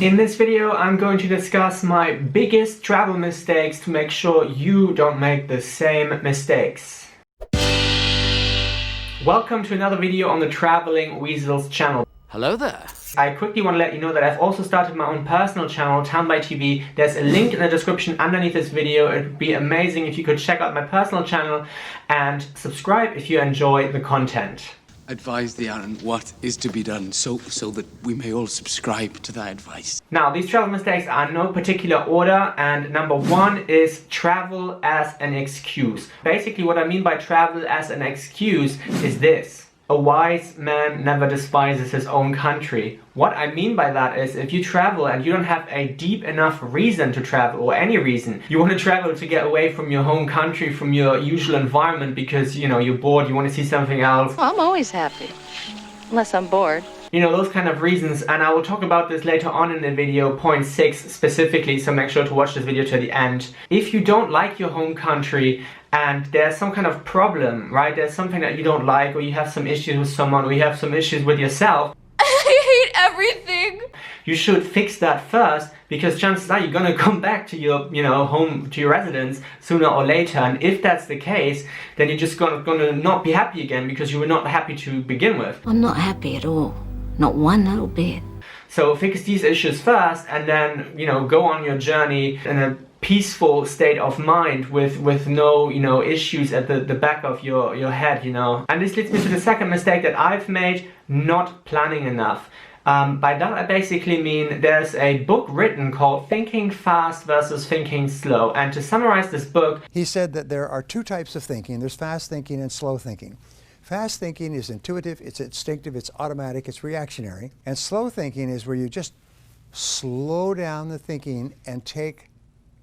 In this video, I'm going to discuss my biggest travel mistakes to make sure you don't make the same mistakes. Welcome to another video on the Traveling Weasels channel. Hello there. I quickly want to let you know that I've also started my own personal channel, Town by TV. There's a link in the description underneath this video. It would be amazing if you could check out my personal channel and subscribe if you enjoy the content. Advise the Aaron what is to be done so that we may all subscribe to that advice. Now, these travel mistakes are in no particular order, and number one is travel as an excuse. Basically, what I mean by travel as an excuse is this: a wise man never despises his own country. What I mean by that is, if you travel and you don't have a deep enough reason to travel, or any reason, you want to travel to get away from your home country, from your usual environment because, you know, you're bored, you want to see something else. Well, I'm always happy, unless I'm bored. You know, those kind of reasons, and I will talk about this later on in the video, point 6 specifically, so make sure to watch this video to the end. If you don't like your home country and there's some kind of problem, right, there's something that you don't like, or you have some issues with someone, or you have some issues with yourself, I hate everything. you should fix that first, because chances are you're gonna come back to your, home, to your residence sooner or later, and if that's the case, then you're just gonna not be happy again because you were not happy to begin with. I'm not happy at all. Not one little bit. So fix these issues first, and then, go on your journey in a peaceful state of mind with no, issues at the back of your head, And this leads me to the second mistake that I've made: not planning enough. By that I basically mean there's a book written called Thinking Fast versus Thinking Slow, and to summarize this book, he said that there are two types of thinking. There's fast thinking and slow thinking. Fast thinking is intuitive, it's instinctive, it's automatic, it's reactionary. And slow thinking is where you just slow down the thinking and take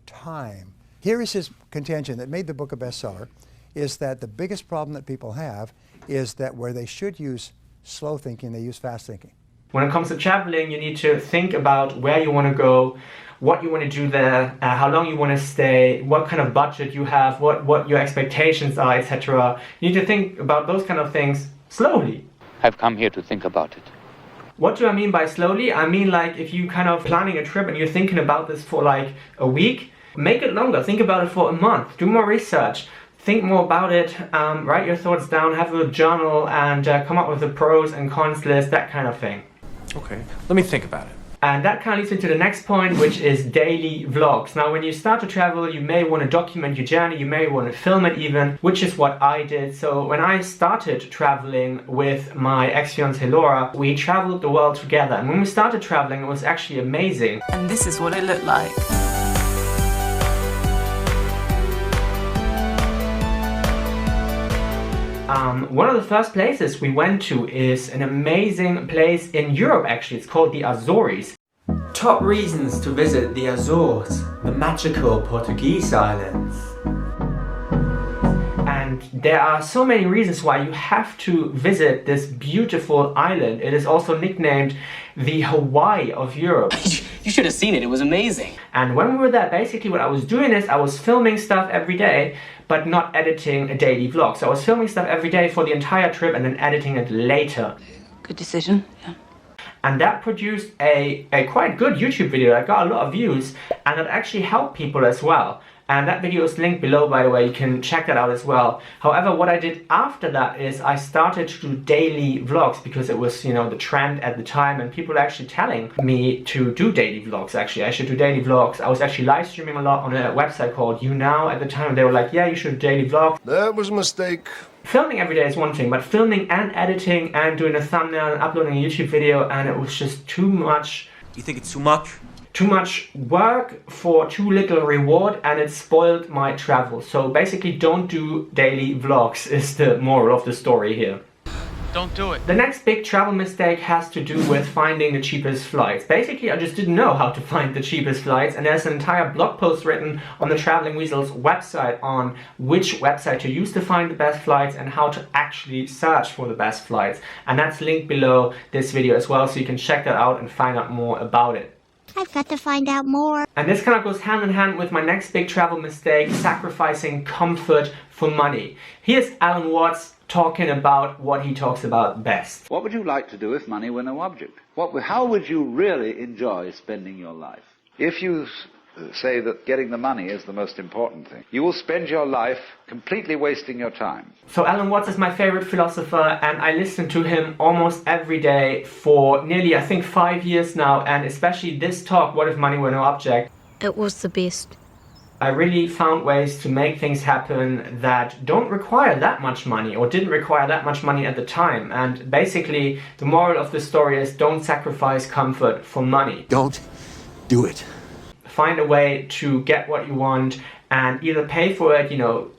time. Here is his contention that made the book a bestseller, is that the biggest problem that people have is that where they should use slow thinking, they use fast thinking. when it comes to traveling, you need to think about where you want to go, what you want to do there, how long you want to stay, what kind of budget you have, what your expectations are, etc. You need to think about those kind of things slowly. I've come here to think about it. What do I mean by slowly? I mean, like, if you kind of planning a trip and you're thinking about this for like a week, make it longer. Think about it for a month. Do more research. Think more about it. Write your thoughts down. Have a journal and come up with a pros and cons list, that kind of thing. Okay, let me think about it. And that kind of leads me to the next point, which is daily vlogs. Now, when you start to travel, you may want to document your journey, you may want to film it even, which is what I did. So when I started traveling with my ex-fiancée Laura, we traveled the world together. And when we started traveling, it was actually amazing. And this is what it looked like. One of the first places we went to is an amazing place in Europe, actually. It's called the Azores. Top reasons to visit the Azores, the magical Portuguese islands. And there are so many reasons why you have to visit this beautiful island. It is also nicknamed the Hawaii of Europe. You should have seen it, it was amazing. And when we were there, basically what I was doing is I was filming stuff every day, but not editing a daily vlog. So I was filming stuff every day for the entire trip and then editing it later. Good decision, yeah. And that produced a quite good YouTube video that got a lot of views, and that actually helped people as well. And that video is linked below, by the way, you can check that out as well. However, what I did after that is I started to do daily vlogs because it was, the trend at the time, and people were actually telling me to do daily vlogs. Actually, I should do daily vlogs. I was actually live streaming a lot on a website called YouNow at the time. They were like, yeah, you should do daily vlogs. That was a mistake. Filming every day is one thing, but filming and editing and doing a thumbnail and uploading a YouTube video, and it was just too much. You think it's too much? Too much work for too little reward, and it spoiled my travel. So basically, don't do daily vlogs is the moral of the story here. Don't do it. The next big travel mistake has to do with finding the cheapest flights. Basically, I just didn't know how to find the cheapest flights, and there's an entire blog post written on the Traveling Weasels website on which website to use to find the best flights and how to actually search for the best flights. And that's linked below this video as well, so you can check that out and find out more about it. I've got to find out more. And this kind of goes hand in hand with my next big travel mistake: sacrificing comfort for money. Here's Alan Watts talking about what he talks about best. What would you like to do if money were no object? How would you really enjoy spending your life? If you say that getting the money is the most important thing, you will spend your life completely wasting your time. So Alan Watts is my favorite philosopher, and I listen to him almost every day for nearly, I think, 5 years now, and especially this talk, What If Money Were No Object? It was the best. I really found ways to make things happen that don't require that much money, or didn't require that much money at the time. And basically, the moral of the story is don't sacrifice comfort for money. Don't do it. Find a way to get what you want and either pay for it,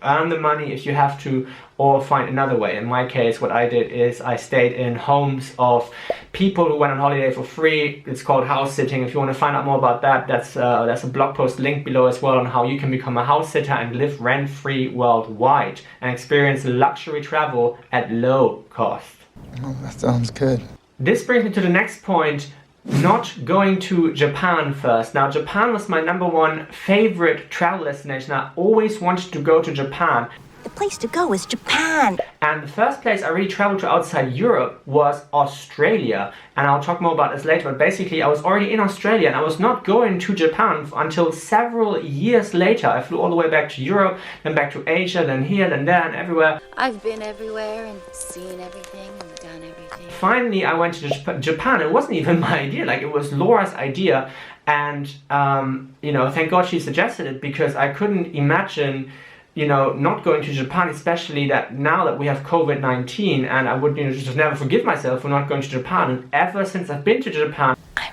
earn the money if you have to, or find another way. In my case, what I did is I stayed in homes of people who went on holiday for free. It's called house sitting. If you want to find out more about that, that's a blog post linked below as well on how you can become a house sitter and live rent-free worldwide and experience luxury travel at low cost. Oh, that sounds good. This brings me to the next point. Not going to Japan first. Now, Japan was my #1 favorite travel destination. I always wanted to go to Japan. The place to go is Japan. And the first place I really traveled to outside Europe was Australia. And I'll talk more about this later, but basically I was already in Australia and I was not going to Japan until several years later. I flew all the way back to Europe, then back to Asia, then here, then there, and everywhere. I've been everywhere and seen everything and done everything. Finally, I went to Japan. It wasn't even my idea, like it was Laura's idea. And, thank God she suggested it, because I couldn't imagine not going to Japan, especially that now that we have COVID-19, and I would just never forgive myself for not going to Japan. And ever since I've been to Japan, I'm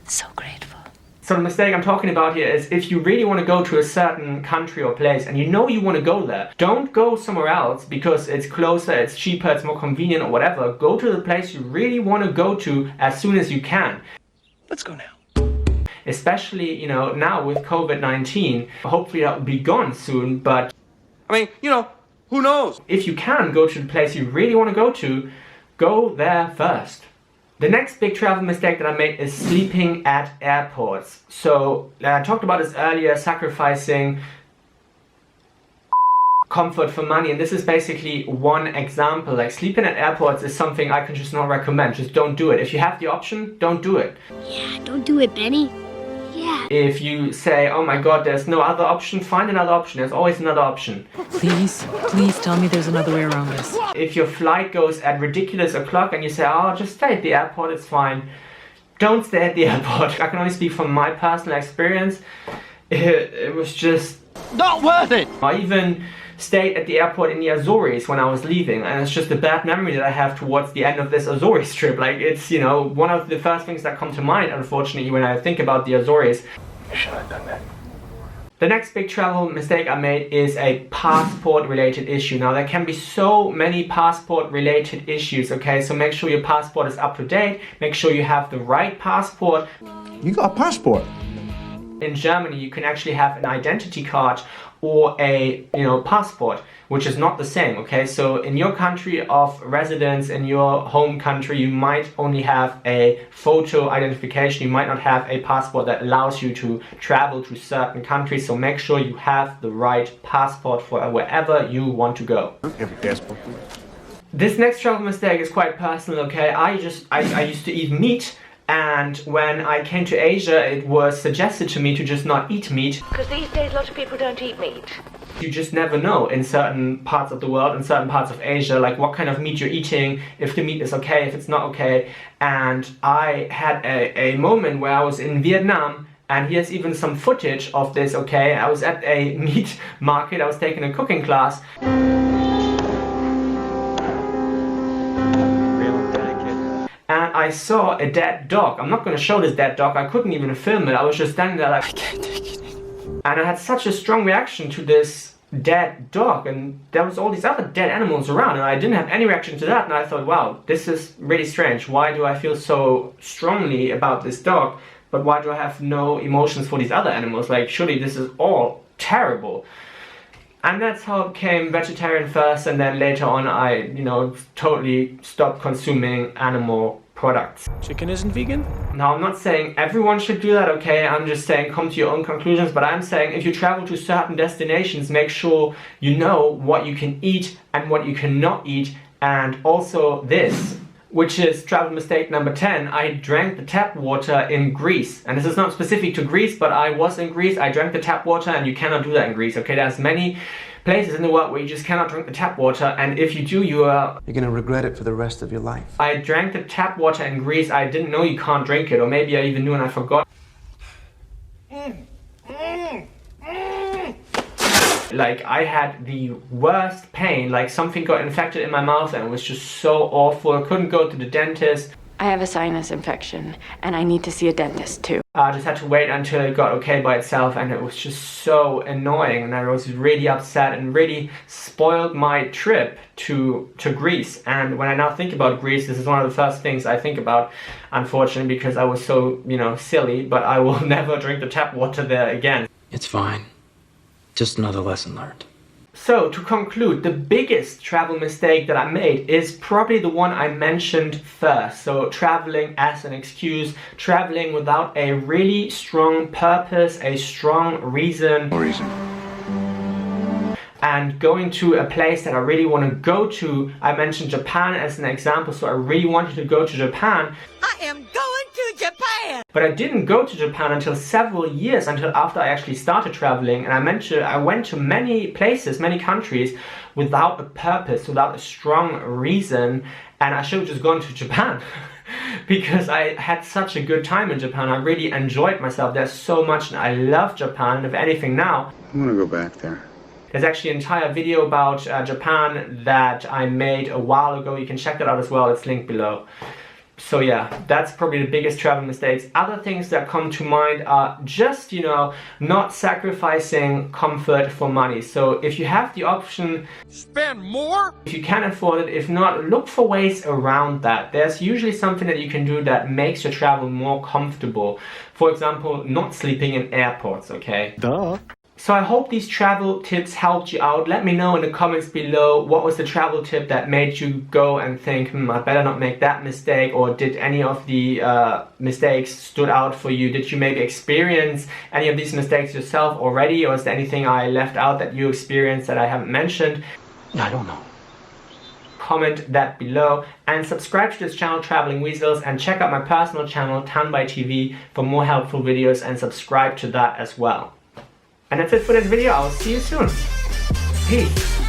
so grateful. So the mistake I'm talking about here is if you really want to go to a certain country or place and you want to go there, don't go somewhere else because it's closer, it's cheaper, it's more convenient or whatever. Go to the place you really want to go to as soon as you can. Let's go now. Especially, now with COVID-19, hopefully that will be gone soon, but who knows? if you can go to the place you really want to, go there first. The next big travel mistake that I made is sleeping at airports. So, I talked about this earlier, sacrificing comfort for money, and this is basically one example. Like, sleeping at airports is something I can just not recommend. Just don't do it. If you have the option, don't do it. Yeah, don't do it, Benny. Yeah. If you say, oh my god, there's no other option, find another option. There's always another option. Please tell me there's another way around this. If your flight goes at ridiculous o'clock and you say, oh, just stay at the airport, it's fine. Don't stay at the airport. I can only speak from my personal experience. It was just Not worth it! I even stayed at the airport in the Azores when I was leaving, and it's just a bad memory that I have towards the end of this Azores trip. Like, it's, one of the first things that come to mind, unfortunately, when I think about the Azores. You should have done that. The next big travel mistake I made is a passport-related issue. Now, there can be so many passport-related issues, okay? So make sure your passport is up to date. Make sure you have the right passport. You got a passport? In Germany, you can actually have an identity card or a passport, which is not the same, okay? So in your country of residence, in your home country, you might only have a photo identification. You might not have a passport that allows you to travel to certain countries. So make sure you have the right passport for wherever you want to go. Every passport. This next travel mistake is quite personal, okay? I used to eat meat. And when I came to Asia, it was suggested to me to just not eat meat. Because these days, lots of people don't eat meat. You just never know in certain parts of the world, in certain parts of Asia, like what kind of meat you're eating, if the meat is okay, if it's not okay. And I had a moment where I was in Vietnam, and here's even some footage of this, okay? I was at a meat market, I was taking a cooking class. And I saw a dead dog. I'm not going to show this dead dog. I couldn't even film it. I was just standing there like, I can't take it. And I had such a strong reaction to this dead dog. And there was all these other dead animals around. And I didn't have any reaction to that. And I thought, wow, this is really strange. Why do I feel so strongly about this dog? But why do I have no emotions for these other animals? Like, surely this is all terrible. And that's how I became vegetarian first, and then later on I, totally stopped consuming animal products. Chicken isn't vegan? Now, I'm not saying everyone should do that, okay? I'm just saying come to your own conclusions, but I'm saying if you travel to certain destinations, make sure you know what you can eat and what you cannot eat. And also this, which is travel mistake number 10. I drank the tap water in Greece. And this is not specific to Greece, but I was in Greece. I drank the tap water, and you cannot do that in Greece, okay? There's many places in the world where you just cannot drink the tap water, and if you do, you're gonna regret it for the rest of your life. I drank the tap water in Greece. I didn't know you can't drink it, or maybe I even knew and I forgot. Like, I had the worst pain, like something got infected in my mouth and it was just so awful. I couldn't go to the dentist. I have a sinus infection and I need to see a dentist too. I just had to wait until it got okay by itself, and it was just so annoying, and I was really upset and really spoiled my trip to Greece. And when I now think about Greece, this is one of the first things I think about, unfortunately, because I was so, you know, silly, but I will never drink the tap water there again. It's fine. Just another lesson learned. So, to conclude, the biggest travel mistake that I made is probably the one I mentioned first. So, traveling as an excuse, traveling without a really strong purpose, a strong reason. And going to a place that I really want to go to. I mentioned Japan as an example, so I really wanted to go to Japan. I am going to Japan! But I didn't go to Japan until several years, until after I actually started traveling. And I went to many places, many countries, without a purpose, without a strong reason. And I should have just gone to Japan. Because I had such a good time in Japan. I really enjoyed myself. There's so much, and I love Japan. And if anything now, I want to go back there. There's actually an entire video about Japan that I made a while ago. You can check that out as well. It's linked below. So yeah, that's probably the biggest travel mistakes. Other things that come to mind are just, you know, not sacrificing comfort for money. So if you have the option, spend more. If you can afford it, if not, look for ways around that. There's usually something that you can do that makes your travel more comfortable. For example, not sleeping in airports, okay? Duh. So I hope these travel tips helped you out. Let me know in the comments below what was the travel tip that made you go and think, I better not make that mistake, or did any of the mistakes stood out for you? Did you maybe experience any of these mistakes yourself already, or is there anything I left out that you experienced that I haven't mentioned? I don't know. Comment that below and subscribe to this channel, Traveling Weasels, and check out my personal channel, Tan by TV, for more helpful videos, and subscribe to that as well. And that's it for this video. I'll see you soon. Peace.